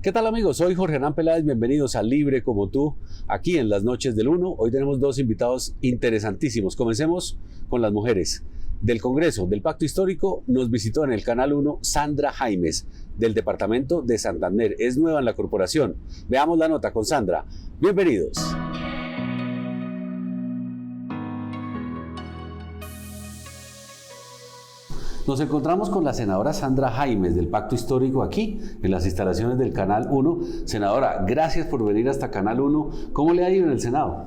¿Qué tal amigos? Soy Jorge Hernán Peláez, bienvenidos a Libre como tú, aquí en las noches del 1. Hoy tenemos dos invitados interesantísimos. Comencemos con las mujeres. Del Congreso del Pacto Histórico nos visitó en el Canal 1 Sandra Jaimes, del departamento de Santander. Es nueva en la corporación. Veamos la nota con Sandra. Bienvenidos. Nos encontramos con la senadora Sandra Jaimes del Pacto Histórico aquí, en las instalaciones del Canal 1. Senadora, gracias por venir hasta Canal 1. ¿Cómo le ha ido en el Senado?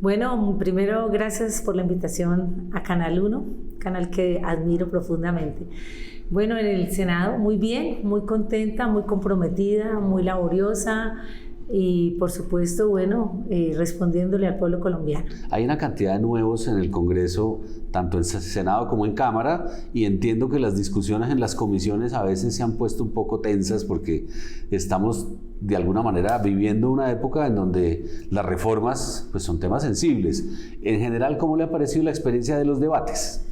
Bueno, primero gracias por la invitación a Canal 1, canal que admiro profundamente. Bueno, en el Senado muy bien, muy contenta, muy comprometida, muy laboriosa y por supuesto, bueno, respondiéndole al pueblo colombiano. Hay una cantidad de nuevos en el Congreso, tanto en Senado como en Cámara, y entiendo que las discusiones en las comisiones a veces se han puesto un poco tensas porque estamos de alguna manera viviendo una época en donde las reformas pues, son temas sensibles. En general, ¿cómo le ha parecido la experiencia de los debates?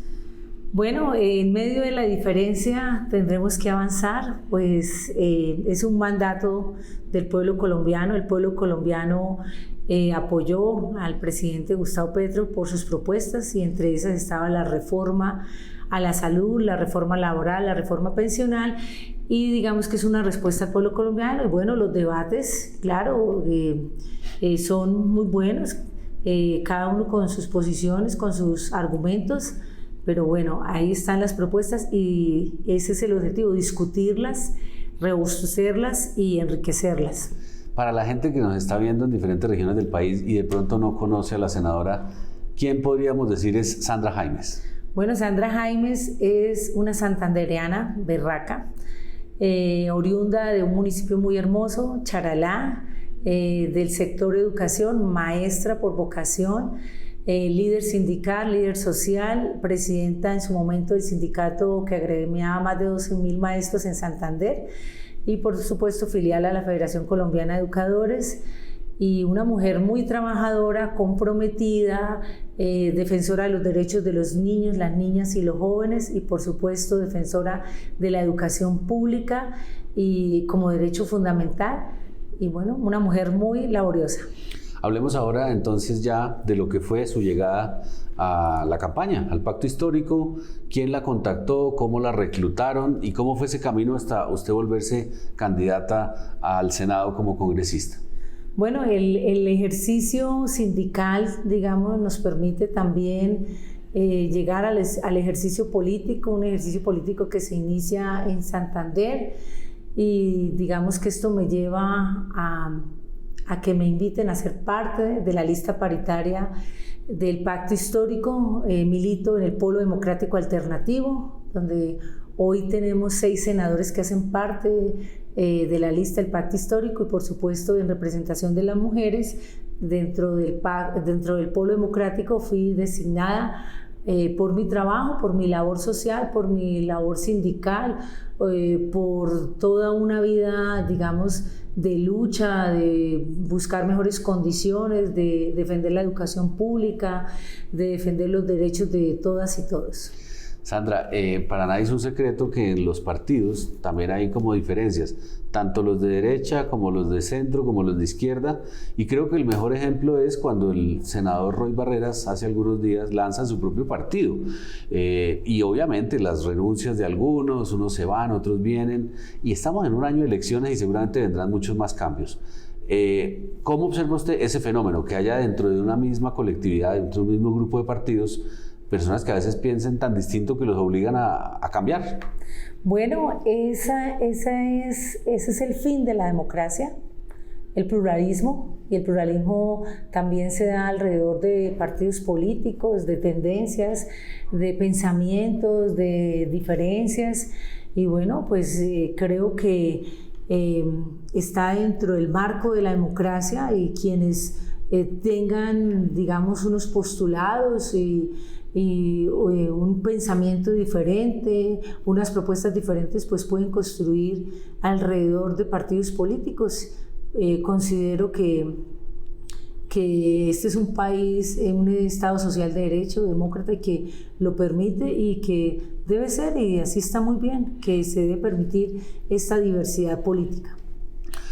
Bueno, en medio de la diferencia tendremos que avanzar, pues es un mandato del pueblo colombiano. El pueblo colombiano apoyó al presidente Gustavo Petro por sus propuestas y entre esas estaba la reforma a la salud, la reforma laboral, la reforma pensional y digamos que es una respuesta al pueblo colombiano. Y bueno, los debates, claro, son muy buenos, cada uno con sus posiciones, con sus argumentos. Pero bueno, ahí están las propuestas y ese es el objetivo, discutirlas, robustecerlas y enriquecerlas. Para la gente que nos está viendo en diferentes regiones del país y de pronto no conoce a la senadora, ¿quién podríamos decir es Sandra Jaimes? Bueno, Sandra Jaimes es una santandereana berraca, oriunda de un municipio muy hermoso, Charalá, del sector educación, maestra por vocación, líder sindical, líder social, presidenta en su momento del sindicato que agremiaba más de 12.000 maestros en Santander y por supuesto filial a la Federación Colombiana de Educadores y una mujer muy trabajadora, comprometida, defensora de los derechos de los niños, las niñas y los jóvenes y por supuesto defensora de la educación pública y como derecho fundamental y bueno, una mujer muy laboriosa. Hablemos ahora entonces ya de lo que fue su llegada a la campaña, al Pacto Histórico, quién la contactó, cómo la reclutaron y cómo fue ese camino hasta usted volverse candidata al Senado como congresista. Bueno, el ejercicio sindical, digamos, nos permite también llegar al ejercicio político, un ejercicio político que se inicia en Santander y digamos que esto me lleva a que me inviten a ser parte de la lista paritaria del Pacto Histórico. Milito en el Polo Democrático Alternativo, donde hoy tenemos 6 senadores que hacen parte de la lista del Pacto Histórico y por supuesto en representación de las mujeres dentro del Polo Democrático fui designada por mi trabajo, por mi labor social, por mi labor sindical, por toda una vida, digamos, de lucha, de buscar mejores condiciones, de defender la educación pública, de defender los derechos de todas y todos. Sandra, para nadie es un secreto que en los partidos también hay como diferencias, tanto los de derecha como los de centro, como los de izquierda, y creo que el mejor ejemplo es cuando el senador Roy Barreras hace algunos días lanza su propio partido, y obviamente las renuncias de algunos, unos se van, otros vienen, y estamos en un año de elecciones y seguramente vendrán muchos más cambios. ¿Cómo observa usted ese fenómeno, que haya dentro de una misma colectividad, dentro de un mismo grupo de partidos, personas que a veces piensen tan distinto que los obligan a cambiar? Bueno, ese es el fin de la democracia, el pluralismo, y el pluralismo también se da alrededor de partidos políticos, de tendencias, de pensamientos, de diferencias, y bueno, pues creo que está dentro del marco de la democracia y quienes tengan, digamos, unos postulados y un pensamiento diferente, unas propuestas diferentes, pues pueden construir alrededor de partidos políticos. Considero que este es un país, un Estado social de derecho, demócrata, y que lo permite y que debe ser, y así está muy bien, que se debe permitir esta diversidad política.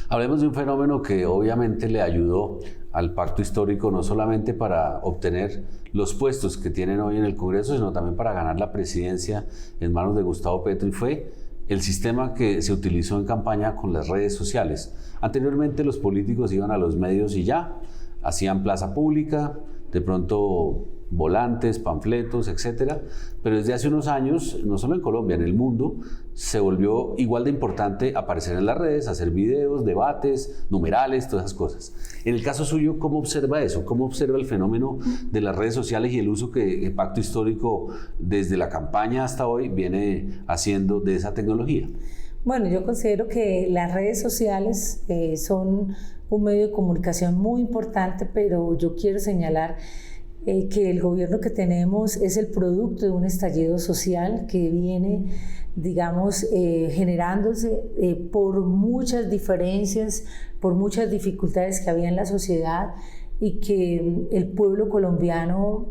Hablemos de un fenómeno que obviamente le ayudó al pacto histórico no solamente para obtener los puestos que tienen hoy en el Congreso, sino también para ganar la presidencia en manos de Gustavo Petro, y fue el sistema que se utilizó en campaña con las redes sociales. Anteriormente los políticos iban a los medios y ya, hacían plaza pública, de pronto volantes, panfletos, etcétera, pero desde hace unos años, no solo en Colombia, en el mundo, se volvió igual de importante aparecer en las redes, hacer videos, debates, numerales, todas esas cosas. En el caso suyo, ¿cómo observa eso? ¿Cómo observa el fenómeno de las redes sociales y el uso que el Pacto Histórico, desde la campaña hasta hoy, viene haciendo de esa tecnología? Bueno, yo considero que las redes sociales son un medio de comunicación muy importante, pero yo quiero señalar que el gobierno que tenemos es el producto de un estallido social que viene, digamos, generándose por muchas diferencias, por muchas dificultades que había en la sociedad, y que el pueblo colombiano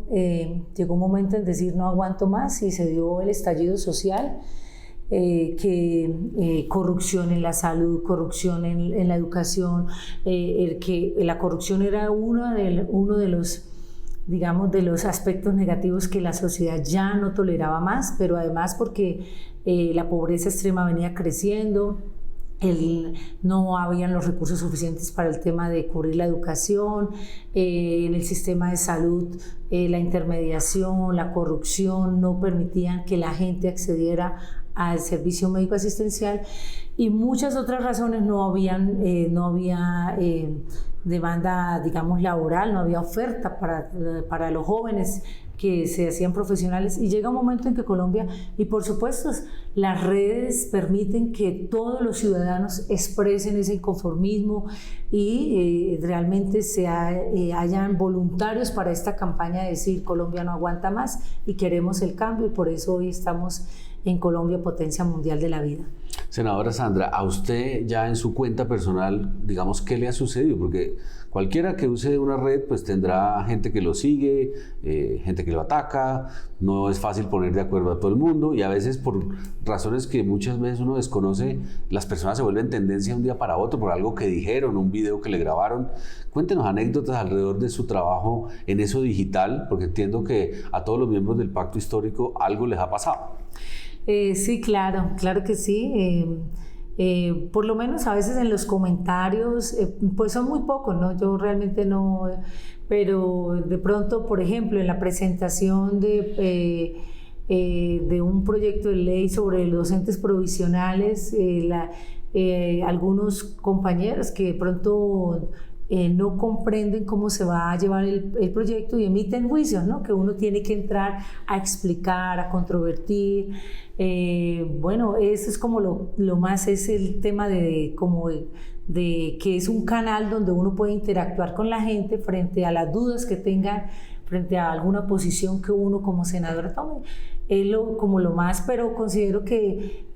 llegó un momento en decir no aguanto más, y se dio el estallido social. Corrupción en la salud, corrupción en la educación, que la corrupción era uno de los, digamos, de los aspectos negativos que la sociedad ya no toleraba más, pero además porque la pobreza extrema venía creciendo. No habían los recursos suficientes para el tema de cubrir la educación, en el sistema de salud, la intermediación, la corrupción no permitían que la gente accediera al servicio médico asistencial, y muchas otras razones. No había demanda, digamos, laboral, no había oferta para los jóvenes que se hacían profesionales, y llega un momento en que Colombia, y por supuesto las redes permiten que todos los ciudadanos expresen ese inconformismo y realmente hayan voluntarios para esta campaña de decir Colombia no aguanta más y queremos el cambio, y por eso hoy estamos en Colombia, potencia mundial de la vida. Senadora Sandra, a usted ya en su cuenta personal, digamos, ¿qué le ha sucedido? Porque cualquiera que use una red, pues tendrá gente que lo sigue, gente que lo ataca, no es fácil poner de acuerdo a todo el mundo, y a veces por razones que muchas veces uno desconoce, las personas se vuelven tendencia de un día para otro por algo que dijeron, un video que le grabaron. Cuéntenos anécdotas alrededor de su trabajo en eso digital, porque entiendo que a todos los miembros del Pacto Histórico algo les ha pasado. Sí, claro que sí. Por lo menos a veces en los comentarios, pues son muy pocos, ¿no? Yo realmente no, pero de pronto, por ejemplo, en la presentación de un proyecto de ley sobre los entes provisionales, algunos compañeros que de pronto no comprenden cómo se va a llevar el proyecto y emiten juicios, ¿no? Que uno tiene que entrar a explicar, a controvertir. Bueno, eso es como lo más, es el tema de que es un canal donde uno puede interactuar con la gente frente a las dudas que tengan, frente a alguna posición que uno como senadora tome. Es como lo más, pero considero que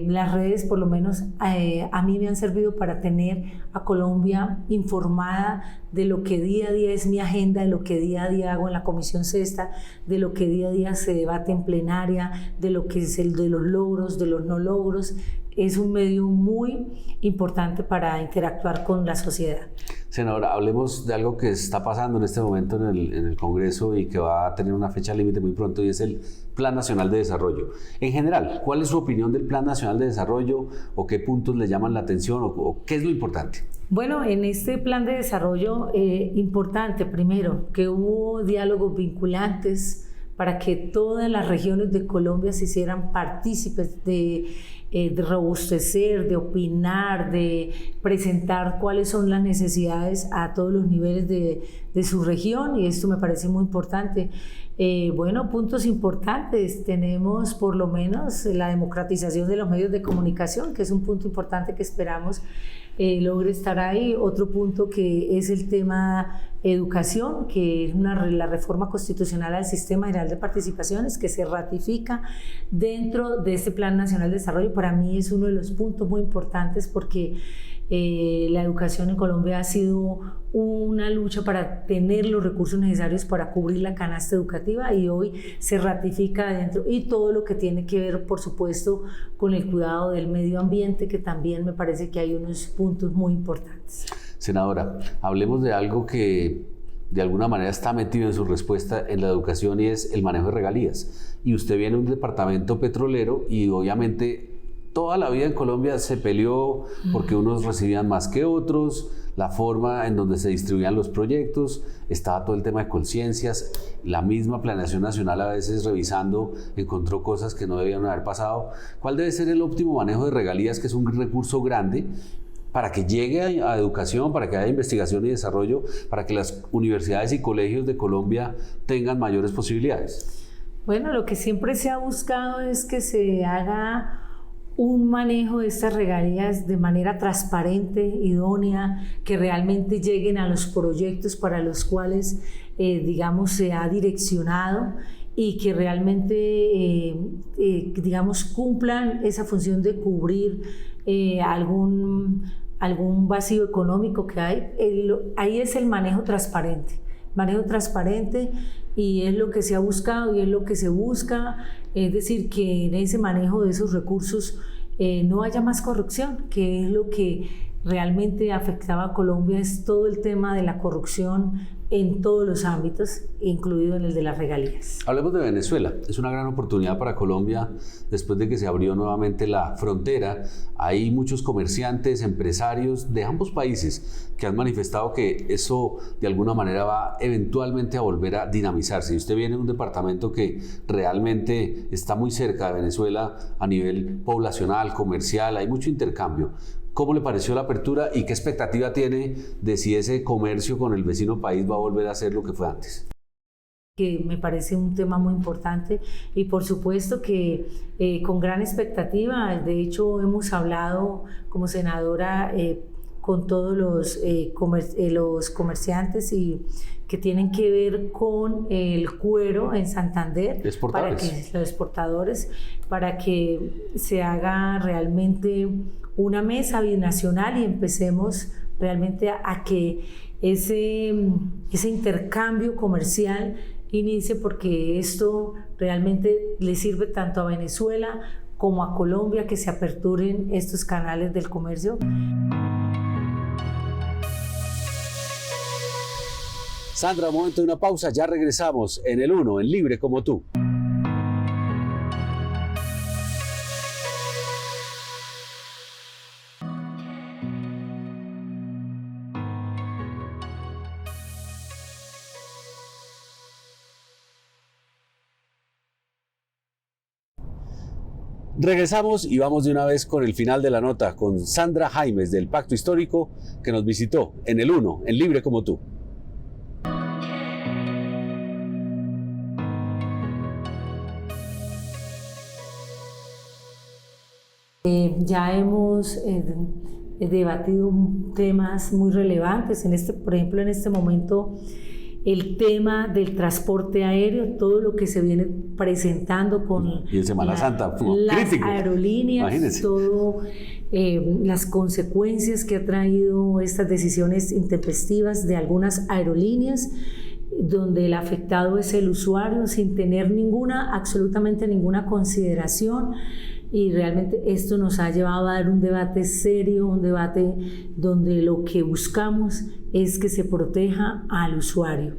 las redes, por lo menos a mí me han servido para tener a Colombia informada de lo que día a día es mi agenda, de lo que día a día hago en la Comisión Sexta, de lo que día a día se debate en plenaria, de lo que es de los logros, de los no logros. Es un medio muy importante para interactuar con la sociedad. Senadora, hablemos de algo que está pasando en este momento en el Congreso y que va a tener una fecha límite muy pronto, y es el Plan Nacional de Desarrollo. En general, ¿cuál es su opinión del Plan Nacional de Desarrollo, o qué puntos le llaman la atención, o qué es lo importante? Bueno, en este plan de desarrollo, importante primero que hubo diálogos vinculantes para que todas las regiones de Colombia se hicieran partícipes de robustecer, de opinar, de presentar cuáles son las necesidades a todos los niveles de su región, y esto me parece muy importante. Bueno, puntos importantes, tenemos por lo menos la democratización de los medios de comunicación, que es un punto importante que esperamos logre estar ahí. Otro punto que es el tema educación, que es la reforma constitucional al Sistema General de Participaciones, que se ratifica dentro de este Plan Nacional de Desarrollo. Para mí es uno de los puntos muy importantes, porque La educación en Colombia ha sido una lucha para tener los recursos necesarios para cubrir la canasta educativa, y hoy se ratifica adentro, y todo lo que tiene que ver, por supuesto, con el cuidado del medio ambiente, que también me parece que hay unos puntos muy importantes. Senadora, hablemos de algo que de alguna manera está metido en su respuesta en la educación, y es el manejo de regalías. Y usted viene de un departamento petrolero y obviamente toda la vida en Colombia se peleó porque unos recibían más que otros, la forma en donde se distribuían los proyectos, estaba todo el tema de conciencias, la misma Planeación Nacional a veces revisando encontró cosas que no debían haber pasado. ¿Cuál debe ser el óptimo manejo de regalías, que es un recurso grande, para que llegue a educación, para que haya investigación y desarrollo, para que las universidades y colegios de Colombia tengan mayores posibilidades? Bueno, lo que siempre se ha buscado es que se haga un manejo de estas regalías de manera transparente, idónea, que realmente lleguen a los proyectos para los cuales, digamos, se ha direccionado, y que realmente, digamos, cumplan esa función de cubrir algún vacío económico que hay. Ahí es el manejo transparente, y es lo que se ha buscado y es lo que se busca, es decir, que en ese manejo de esos recursos no haya más corrupción, que es lo que realmente afectaba a Colombia, es todo el tema de la corrupción en todos los ámbitos, incluido en el de las regalías. Hablemos de Venezuela. Es una gran oportunidad para Colombia después de que se abrió nuevamente la frontera. Hay muchos comerciantes, empresarios de ambos países que han manifestado que eso de alguna manera va eventualmente a volver a dinamizarse. Y usted viene de un departamento que realmente está muy cerca de Venezuela a nivel poblacional, comercial, hay mucho intercambio. ¿Cómo le pareció la apertura y qué expectativa tiene de si ese comercio con el vecino país va a volver a ser lo que fue antes? Que me parece un tema muy importante, y por supuesto que con gran expectativa. De hecho, hemos hablado como senadora con todos los comerciantes y que tienen que ver con el cuero en Santander, los exportadores, para que se haga realmente una mesa binacional y empecemos realmente a que ese intercambio comercial inicie, porque esto realmente le sirve tanto a Venezuela como a Colombia, que se aperturen estos canales del comercio. Sandra, un momento de una pausa, ya regresamos en el 1, en Libre como tú. Regresamos y vamos de una vez con el final de la nota, con Sandra Jaimes del Pacto Histórico, que nos visitó en el 1, en Libre como tú. Ya hemos debatido temas muy relevantes, por ejemplo, en este momento el tema del transporte aéreo, todo lo que se viene presentando con y en Semana Santa, las crítico. Aerolíneas, Imagínense. todo, las consecuencias que ha traído estas decisiones intempestivas de algunas aerolíneas, donde el afectado es el usuario sin tener absolutamente ninguna consideración. Y realmente esto nos ha llevado a dar un debate serio, un debate donde lo que buscamos es que se proteja al usuario.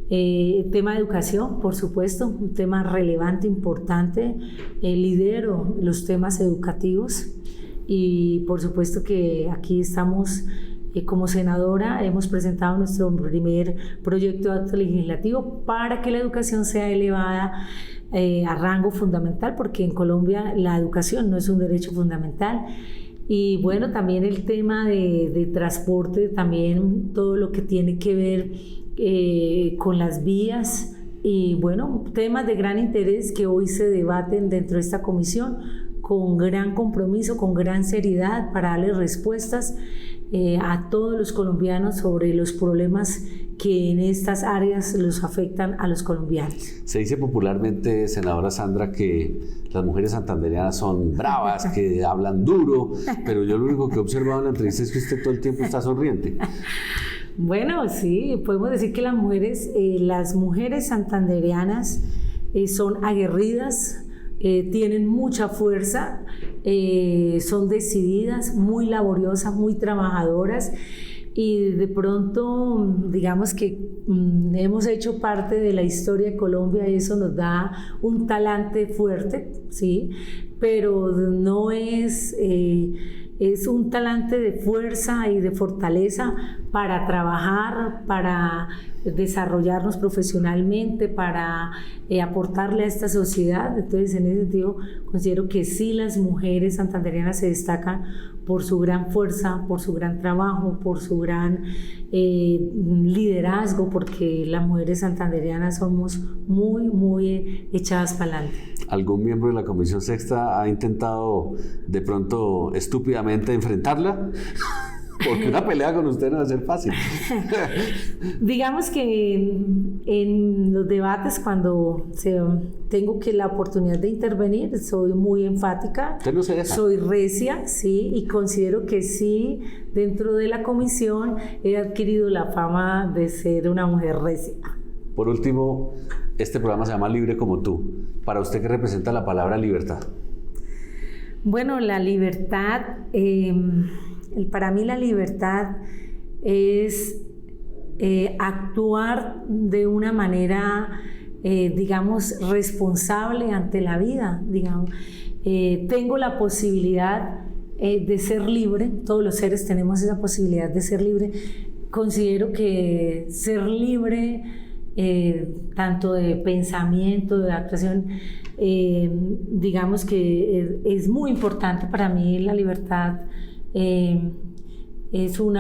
Tema de educación, por supuesto, un tema relevante, importante. Lidero los temas educativos y por supuesto que aquí estamos. Como senadora hemos presentado nuestro primer proyecto de acto legislativo para que la educación sea elevada a rango fundamental, porque en Colombia la educación no es un derecho fundamental. Y bueno, también el tema de transporte, también todo lo que tiene que ver con las vías, y bueno, temas de gran interés que hoy se debaten dentro de esta comisión con gran compromiso, con gran seriedad, para darle respuestas a todos los colombianos sobre los problemas que en estas áreas los afectan a los colombianos. Se dice popularmente, senadora Sandra, que las mujeres santandereanas son bravas, que hablan duro, pero yo lo único que he observado en la entrevista es que usted todo el tiempo está sonriente. Bueno, sí, podemos decir que las mujeres santandereanas son aguerridas, tienen mucha fuerza, son decididas, muy laboriosas, muy trabajadoras, y de pronto digamos que hemos hecho parte de la historia de Colombia y eso nos da un talante fuerte, ¿sí? Pero no es un talante de fuerza y de fortaleza para trabajar, para desarrollarnos profesionalmente, para aportarle a esta sociedad. Entonces, en ese sentido, considero que sí, las mujeres santandereanas se destacan por su gran fuerza, por su gran trabajo, por su gran liderazgo, porque las mujeres santandereanas somos muy, muy echadas para adelante. ¿Algún miembro de la Comisión Sexta ha intentado de pronto estúpidamente enfrentarla? Porque una pelea con usted no va a ser fácil. Digamos que en los debates, cuando tengo la oportunidad de intervenir, soy muy enfática. ¿Usted no se deja? Soy recia, sí, y considero que sí, dentro de la comisión he adquirido la fama de ser una mujer recia. Por último, este programa se llama Libre como tú. ¿Para usted qué representa la palabra libertad? Bueno, la libertad... para mí la libertad es actuar de una manera, digamos, responsable ante la vida, digamos. Tengo la posibilidad de ser libre, todos los seres tenemos esa posibilidad de ser libre. Considero que ser libre, tanto de pensamiento, de actuación, digamos que es muy importante para mí. La libertad es un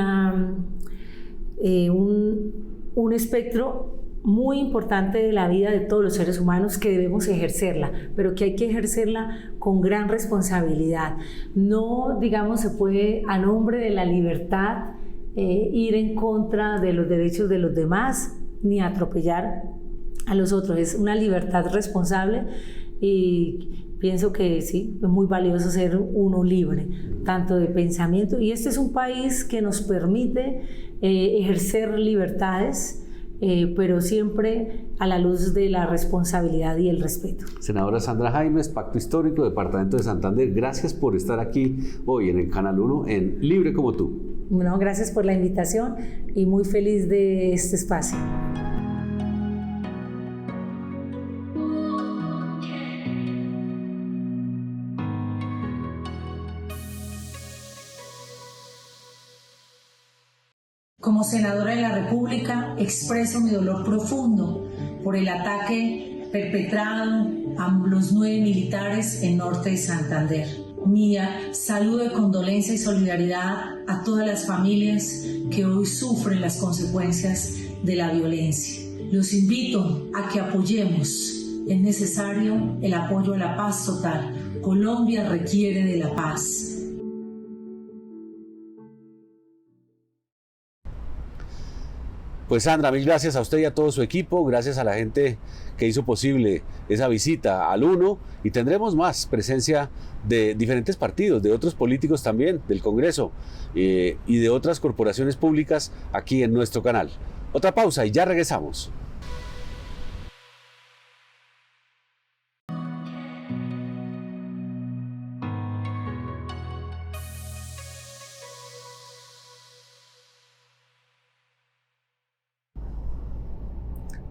espectro muy importante de la vida de todos los seres humanos, que debemos ejercerla, pero que hay que ejercerla con gran responsabilidad. No, digamos, se puede a nombre de la libertad ir en contra de los derechos de los demás, ni atropellar a los otros. Es una libertad responsable y pienso que sí, es muy valioso ser uno libre, tanto de pensamiento, y este es un país que nos permite ejercer libertades, pero siempre a la luz de la responsabilidad y el respeto. Senadora Sandra Jaimes, Pacto Histórico, Departamento de Santander, gracias por estar aquí hoy en el Canal 1 en Libre como tú. Bueno, gracias por la invitación y muy feliz de este espacio. Como senadora de la República, expreso mi dolor profundo por el ataque perpetrado a los 9 militares en Norte de Santander. Mi saludo de condolencia y solidaridad a todas las familias que hoy sufren las consecuencias de la violencia. Los invito a que apoyemos. Es necesario el apoyo a la paz total. Colombia requiere de la paz. Pues Sandra, mil gracias a usted y a todo su equipo, gracias a la gente que hizo posible esa visita al 1, y tendremos más presencia de diferentes partidos, de otros políticos también, del Congreso y de otras corporaciones públicas aquí en nuestro canal. Otra pausa y ya regresamos.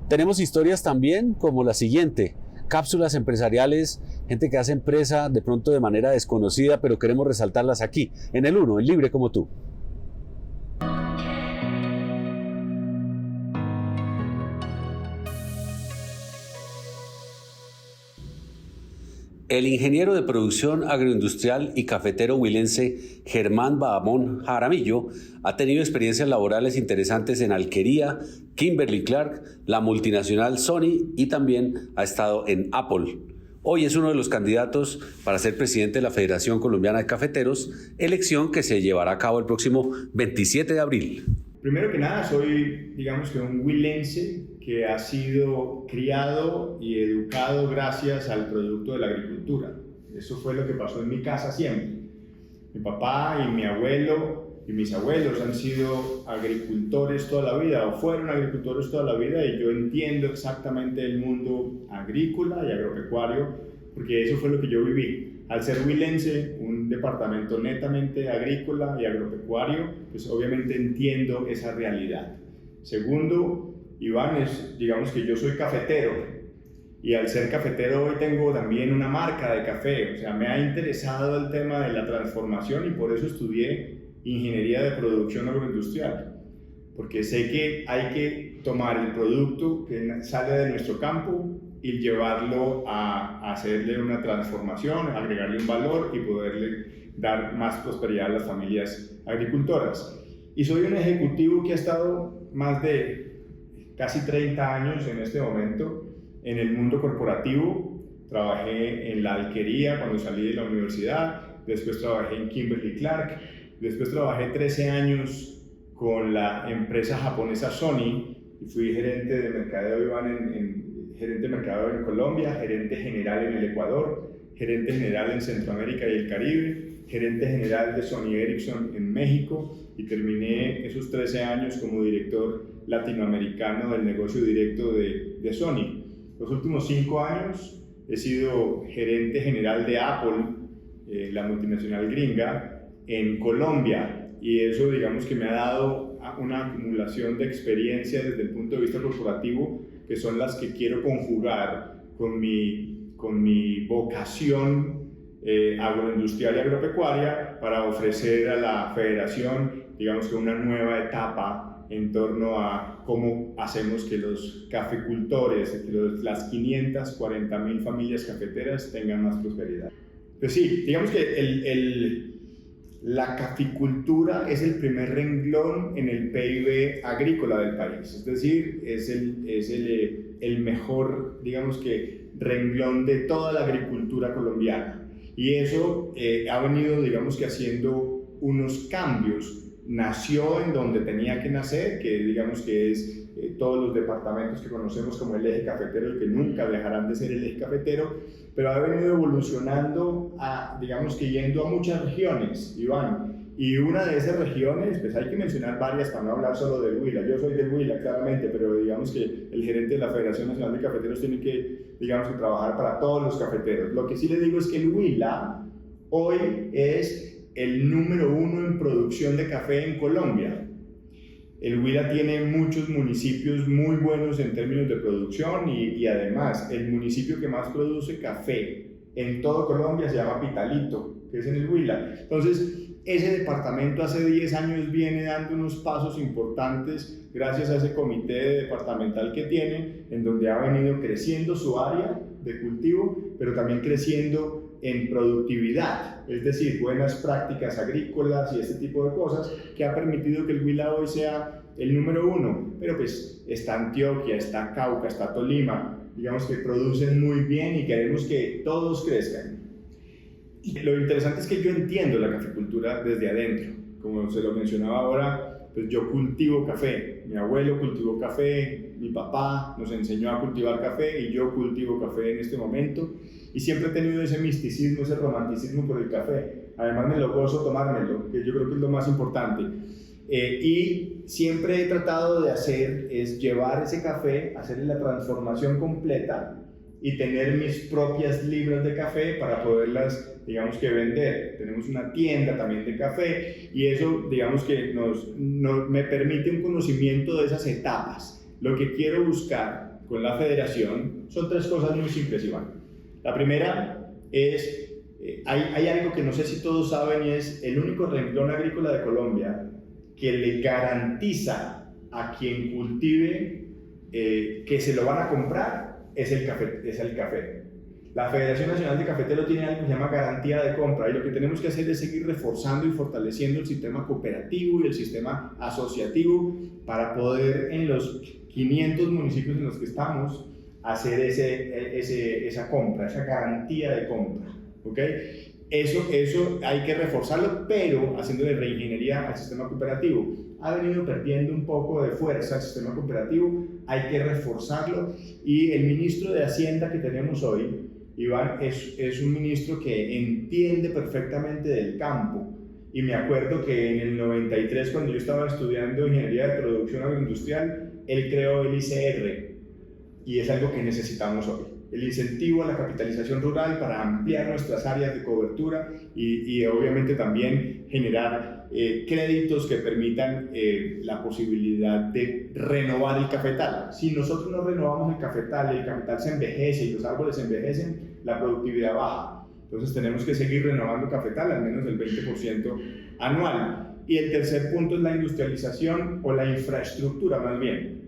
Tenemos historias también como la siguiente, cápsulas empresariales, gente que hace empresa de pronto de manera desconocida, pero queremos resaltarlas aquí, en el 1, en Libre como tú. El ingeniero de producción agroindustrial y cafetero huilense Germán Bahamón Jaramillo ha tenido experiencias laborales interesantes en Alquería, Kimberly-Clark, la multinacional Sony y también ha estado en Apple. Hoy es uno de los candidatos para ser presidente de la Federación Colombiana de Cafeteros, elección que se llevará a cabo el próximo 27 de abril. Primero que nada, soy, digamos que un huilense que ha sido criado y educado gracias al producto de la agricultura. Eso fue lo que pasó en mi casa siempre. Mi papá y mi abuelo y mis abuelos han sido agricultores toda la vida, o fueron agricultores toda la vida, y yo entiendo exactamente el mundo agrícola y agropecuario, porque eso fue lo que yo viví. Al ser huilense, un departamento netamente agrícola y agropecuario, pues obviamente entiendo esa realidad. Segundo, Iván, digamos que yo soy cafetero, y al ser cafetero hoy tengo también una marca de café. O sea, me ha interesado el tema de la transformación y por eso estudié ingeniería de producción agroindustrial, porque sé que hay que tomar el producto que sale de nuestro campo y llevarlo a hacerle una transformación, agregarle un valor y poderle dar más prosperidad a las familias agricultoras. Y soy un ejecutivo que ha estado más de casi 30 años en este momento en el mundo corporativo. Trabajé en la alquería cuando salí de la universidad, después trabajé en Kimberly-Clark, después trabajé 13 años con la empresa japonesa Sony y fui gerente de mercadeo, Iván, gerente de mercadeo en Colombia, gerente general en el Ecuador, gerente general en Centroamérica y el Caribe, gerente general de Sony Ericsson en México, y terminé esos 13 años como director latinoamericano del negocio directo de Sony. Los últimos 5 años he sido gerente general de Apple, la multinacional gringa, en Colombia, y eso, digamos, que me ha dado una acumulación de experiencia desde el punto de vista corporativo, que son las que quiero conjugar con mi vocación agroindustrial y agropecuaria para ofrecer a la federación, digamos, que una nueva etapa en torno a cómo hacemos que los caficultores, que las 540.000 familias cafeteras tengan más prosperidad. Pues sí, digamos que la caficultura es el primer renglón en el PIB agrícola del país, es decir, es el mejor, digamos que, renglón de toda la agricultura colombiana, y eso ha venido, digamos que, haciendo unos cambios. Nació en donde tenía que nacer, que digamos que es todos los departamentos que conocemos como el eje cafetero, y que nunca dejarán de ser el eje cafetero, pero ha venido evolucionando, digamos que yendo a muchas regiones, Iván, y una de esas regiones, pues hay que mencionar varias para no hablar solo del Huila. Yo soy del Huila, claramente, pero digamos que el gerente de la Federación Nacional de Cafeteros tiene que, digamos, que trabajar para todos los cafeteros. Lo que sí le digo es que el Huila hoy es el número 1 en producción de café en Colombia. El Huila tiene muchos municipios muy buenos en términos de producción, y además el municipio que más produce café en todo Colombia se llama Pitalito, que es en el Huila. Entonces, ese departamento hace 10 años viene dando unos pasos importantes gracias a ese comité departamental que tiene, en donde ha venido creciendo su área de cultivo, pero también creciendo en productividad, es decir, buenas prácticas agrícolas y este tipo de cosas, que ha permitido que el Huila hoy sea el número 1. Pero pues está Antioquia, está Cauca, está Tolima, digamos que producen muy bien y queremos que todos crezcan. Y lo interesante es que yo entiendo la caficultura desde adentro. Como se lo mencionaba ahora, pues yo cultivo café, mi abuelo cultivó café, mi papá nos enseñó a cultivar café y yo cultivo café en este momento, y siempre he tenido ese misticismo, ese romanticismo por el café. Además me lo gozo tomármelo, que yo creo que es lo más importante. Y siempre he tratado de hacer es llevar ese café, hacerle la transformación completa y tener mis propias libras de café para poderlas, digamos que, vender. Tenemos una tienda también de café, y eso, digamos que me permite un conocimiento de esas etapas. Lo que quiero buscar con la federación son 3 cosas muy simples, Iván. La primera es, hay algo que no sé si todos saben, y es el único renglón agrícola de Colombia que le garantiza a quien cultive que se lo van a comprar es el café. La Federación Nacional de Cafeteros tiene algo que se llama garantía de compra, y lo que tenemos que hacer es seguir reforzando y fortaleciendo el sistema cooperativo y el sistema asociativo para poder, en los 500 municipios en los que estamos, hacer esa compra, esa garantía de compra, ¿ok? Eso hay que reforzarlo, pero haciéndole reingeniería al sistema cooperativo. ha venido perdiendo un poco de fuerza el sistema cooperativo, hay que reforzarlo, y el ministro de Hacienda que tenemos hoy, Iván, es un ministro que entiende perfectamente del campo. Y me acuerdo que en el 93, cuando yo estaba estudiando Ingeniería de Producción Agroindustrial, él creó el ICR, y es algo que necesitamos hoy. El incentivo a la capitalización rural para ampliar nuestras áreas de cobertura y obviamente también generar créditos que permitan la posibilidad de renovar el cafetal. Si nosotros no renovamos el cafetal se envejece y los árboles se envejecen, la productividad baja. Entonces tenemos que seguir renovando cafetal al menos el 20% anual. Y el tercer punto es la industrialización o la infraestructura más bien.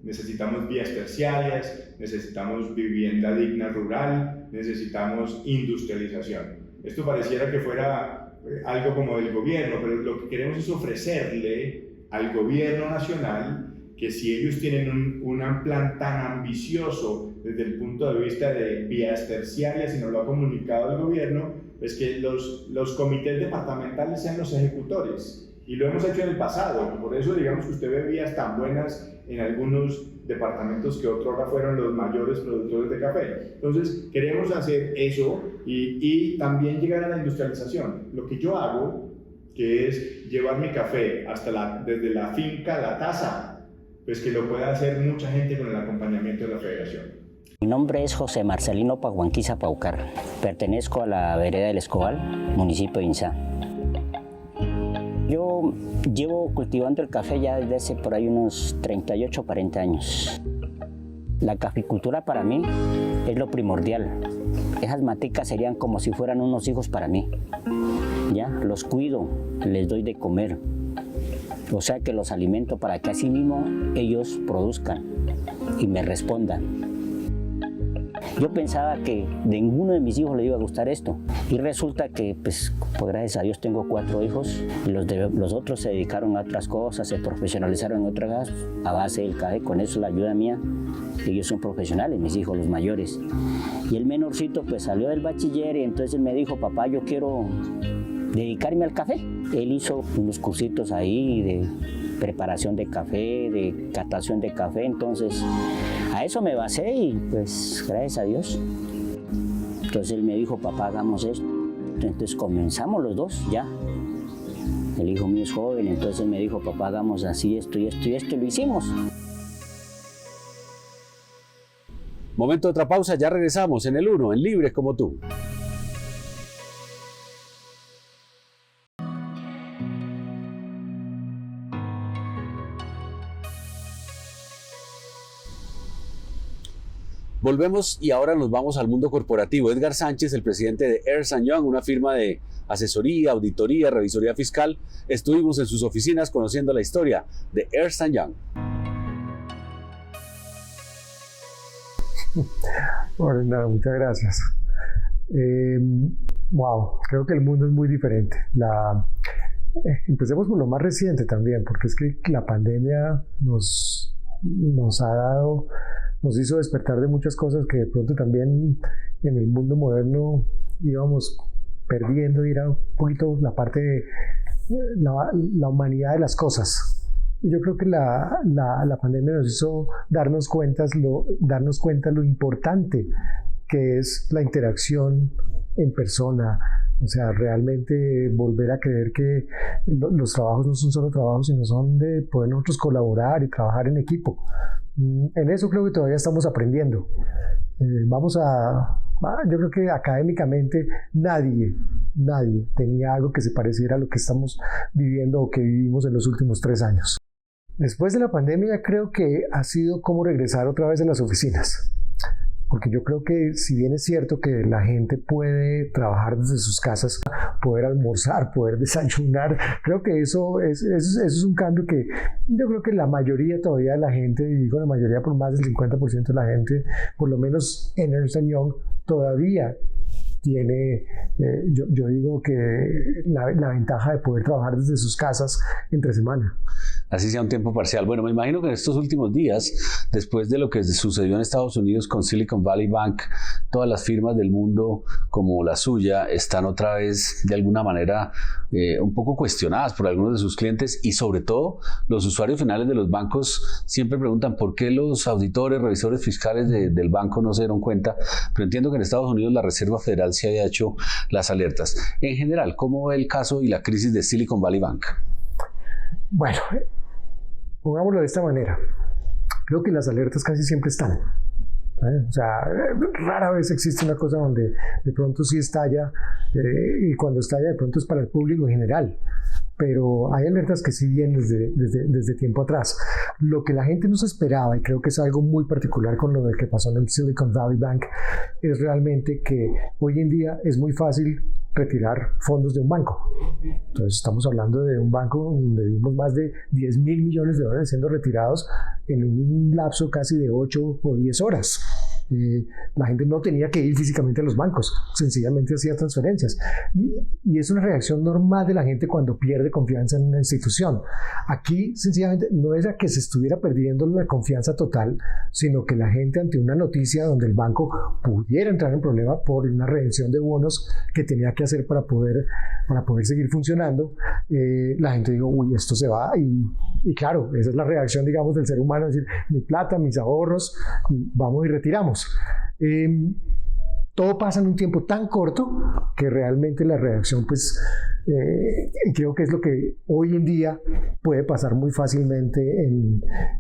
Necesitamos vías terciarias, necesitamos vivienda digna rural, necesitamos industrialización. Esto pareciera que fuera algo como del gobierno, pero lo que queremos es ofrecerle al gobierno nacional que si ellos tienen un plan tan ambicioso desde el punto de vista de vías terciarias y nos lo ha comunicado el gobierno, pues que los comités departamentales sean los ejecutores. Y lo hemos hecho en el pasado, por eso digamos que usted ve vías tan buenas en algunos departamentos que otrora fueron los mayores productores de café. Entonces queremos hacer eso y también llegar a la industrialización. Lo que yo hago, que es llevar mi café desde la finca a la taza, pues que lo pueda hacer mucha gente con el acompañamiento de la federación. Mi nombre es José Marcelino Paguanquiza Paucar. Pertenezco a la vereda del Escobal, municipio de Inzá. Yo llevo cultivando el café ya desde hace por ahí unos 38 o 40 años. La caficultura para mí es lo primordial. Esas maticas serían como si fueran unos hijos para mí. ¿Ya? Los cuido, les doy de comer. O sea que los alimento para que así mismo ellos produzcan y me respondan. Yo pensaba que de ninguno de mis hijos le iba a gustar esto y resulta que, pues gracias a Dios tengo 4 hijos y los otros se dedicaron a otras cosas, se profesionalizaron en otras a base del café. Con eso la ayuda mía, ellos son profesionales, mis hijos, los mayores. Y el menorcito pues salió del bachiller y entonces él me dijo, papá, yo quiero dedicarme al café. Él hizo unos cursitos ahí de preparación de café, de catación de café, entonces a eso me basé y pues gracias a Dios. Entonces él me dijo, papá, hagamos esto. Entonces comenzamos los dos ya. El hijo mío es joven, entonces él me dijo, papá, hagamos así, esto y esto y esto, y lo hicimos. Momento de otra pausa, ya regresamos en el 1, en Libres como tú. Volvemos y ahora nos vamos al mundo corporativo. Edgar Sánchez, el presidente de Ernst & Young, una firma de asesoría, auditoría, revisoría fiscal. Estuvimos en sus oficinas conociendo la historia de Ernst & Young. Bueno, nada, muchas gracias. Wow, creo que el mundo es muy diferente. Empecemos por lo más reciente también, porque es que la pandemia nos hizo despertar de muchas cosas que de pronto también en el mundo moderno íbamos perdiendo, y era un poquito la parte de la humanidad de las cosas. Y yo creo que la pandemia nos hizo darnos cuenta lo importante que es la interacción en persona. O sea, realmente volver a creer que los trabajos no son solo trabajos, sino son de poder nosotros colaborar y trabajar en equipo. En eso creo que todavía estamos aprendiendo. Yo creo que académicamente nadie tenía algo que se pareciera a lo que estamos viviendo o que vivimos en los últimos 3 años. Después de la pandemia creo que ha sido como regresar otra vez a las oficinas. Porque yo creo que si bien es cierto que la gente puede trabajar desde sus casas, poder almorzar, poder desayunar, creo que eso es un cambio que yo creo que la mayoría todavía de la gente, y digo la mayoría por más del 50% de la gente, por lo menos en Ernst & Young, todavía tiene, yo digo que la ventaja de poder trabajar desde sus casas entre semana. así sea un tiempo parcial. Bueno, me imagino que en estos últimos días, después de lo que sucedió en Estados Unidos con Silicon Valley Bank, todas las firmas del mundo como la suya están otra vez de alguna manera un poco cuestionadas por algunos de sus clientes, y sobre todo los usuarios finales de los bancos siempre preguntan por qué los auditores, revisores fiscales del banco no se dieron cuenta, pero entiendo que en Estados Unidos la Reserva Federal se había hecho las alertas. En general, ¿cómo ve el caso y la crisis de Silicon Valley Bank? Bueno, pongámoslo de esta manera. Creo que las alertas casi siempre están. O sea, rara vez existe una cosa donde de pronto sí estalla, y cuando estalla de pronto es para el público en general. Pero hay alertas que sí vienen desde tiempo atrás. Lo que la gente no se esperaba, y creo que es algo muy particular con lo que pasó en el Silicon Valley Bank, es realmente que hoy en día es muy fácil retirar fondos de un banco. Entonces estamos hablando de un banco donde vimos más de 10.000 millones de dólares siendo retirados en un lapso casi de 8 o 10 horas. La gente no tenía que ir físicamente a los bancos, sencillamente hacía transferencias. Y es una reacción normal de la gente cuando pierde confianza en una institución. Aquí, sencillamente, no es a que se estuviera perdiendo la confianza total, sino que la gente, ante una noticia donde el banco pudiera entrar en problema por una redención de bonos que tenía que hacer para poder seguir funcionando, la gente dijo, uy, esto se va. Y claro, esa es la reacción, digamos, del ser humano, decir, mi plata, mis ahorros, y vamos y retiramos. Todo pasa en un tiempo tan corto que realmente la reacción, pues, creo que es lo que hoy en día puede pasar muy fácilmente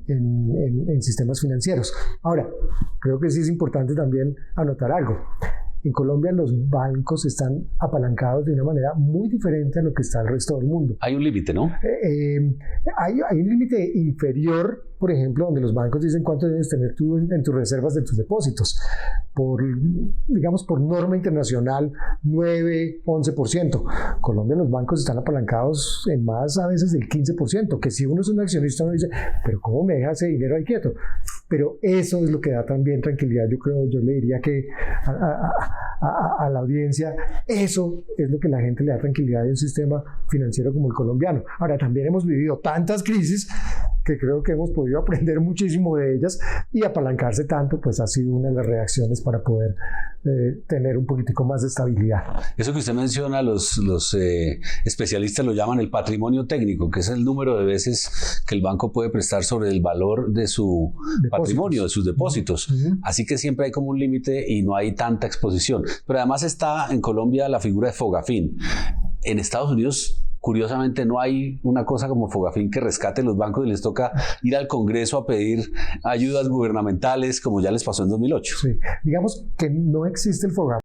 en sistemas financieros. Ahora, creo que sí es importante también anotar algo. En Colombia los bancos están apalancados de una manera muy diferente a lo que está el resto del mundo. Hay un límite, ¿no? Hay un límite inferior, por ejemplo, donde los bancos dicen cuánto debes tener tú en tus reservas de tus depósitos. Digamos, por norma internacional, 9, 11%. Colombia, los bancos están apalancados en más a veces del 15%, que si uno es un accionista uno dice, pero ¿cómo me deja ese dinero ahí quieto? Pero eso es lo que da también tranquilidad. Yo le diría que a la audiencia, eso es lo que la gente le da tranquilidad en un sistema financiero como el colombiano. Ahora, también hemos vivido tantas crisis que creo que hemos podido aprender muchísimo de ellas, y apalancarse tanto pues ha sido una de las reacciones para poder tener un poquitico más de estabilidad. Eso que usted menciona, los especialistas lo llaman el patrimonio técnico, que es el número de veces que el banco puede prestar sobre el valor de su patrimonio, de sus depósitos. Así que siempre hay como un límite y no hay tanta exposición. Pero además está en Colombia la figura de Fogafín. En Estados Unidos, curiosamente, no hay una cosa como Fogafín que rescate los bancos y les toca ir al Congreso a pedir ayudas gubernamentales, como ya les pasó en 2008. Sí. Digamos que no existe el Fogafín